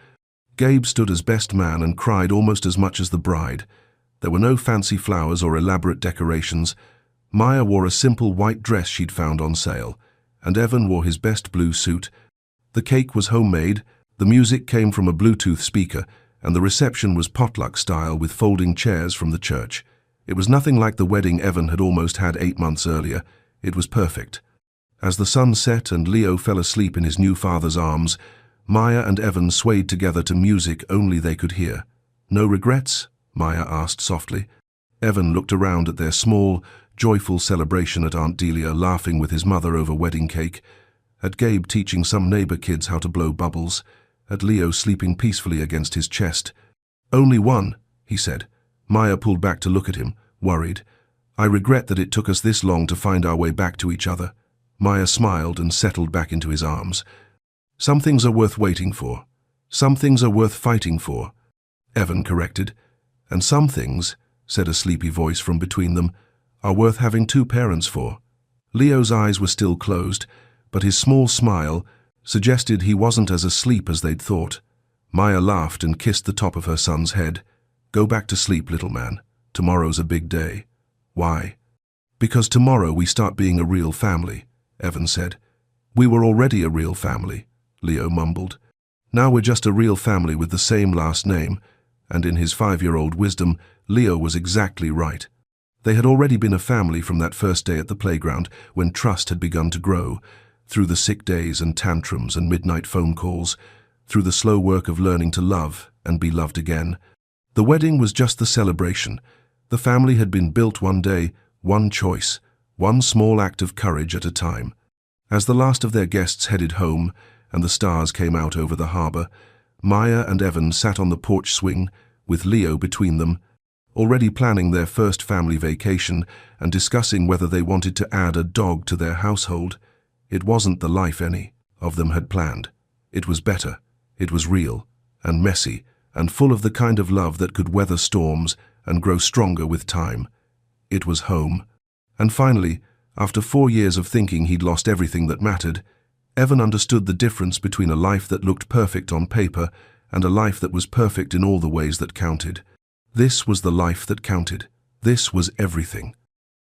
Gabe stood as best man and cried almost as much as the bride. There were no fancy flowers or elaborate decorations. Maya wore a simple white dress she'd found on sale, and Evan wore his best blue suit. The cake was homemade, the music came from a Bluetooth speaker, and the reception was potluck style with folding chairs from the church. It was nothing like the wedding Evan had almost had 8 months earlier. It was perfect. As the sun set and Leo fell asleep in his new father's arms, Maya and Evan swayed together to music only they could hear. No regrets? Maya asked softly. Evan looked around at their small, joyful celebration at Aunt Delia laughing with his mother over wedding cake, at Gabe teaching some neighbor kids how to blow bubbles, at Leo sleeping peacefully against his chest. Only one, he said. Maya pulled back to look at him, worried. I regret that it took us this long to find our way back to each other. Maya smiled and settled back into his arms. Some things are worth waiting for. Some things are worth fighting for, Evan corrected. And some things, said a sleepy voice from between them, are worth having 2 parents for. Leo's eyes were still closed, but his small smile suggested he wasn't as asleep as they'd thought. Maya laughed and kissed the top of her son's head. Go back to sleep, little man. Tomorrow's a big day. Why? Because tomorrow we start being a real family, Evan said. We were already a real family, Leo mumbled. Now we're just a real family with the same last name, and in his 5-year-old wisdom, Leo was exactly right. They had already been a family from that first day at the playground when trust had begun to grow, through the sick days and tantrums and midnight phone calls, through the slow work of learning to love and be loved again. The wedding was just the celebration. The family had been built one day, one choice, one small act of courage at a time. As the last of their guests headed home and the stars came out over the harbor, Maya and Evan sat on the porch swing, with Leo between them, already planning their first family vacation and discussing whether they wanted to add a dog to their household. It wasn't the life any of them had planned. It was better. It was real and messy and full of the kind of love that could weather storms and grow stronger with time. It was home. And finally, after 4 years of thinking he'd lost everything that mattered, Evan understood the difference between a life that looked perfect on paper and a life that was perfect in all the ways that counted. This was the life that counted. This was everything.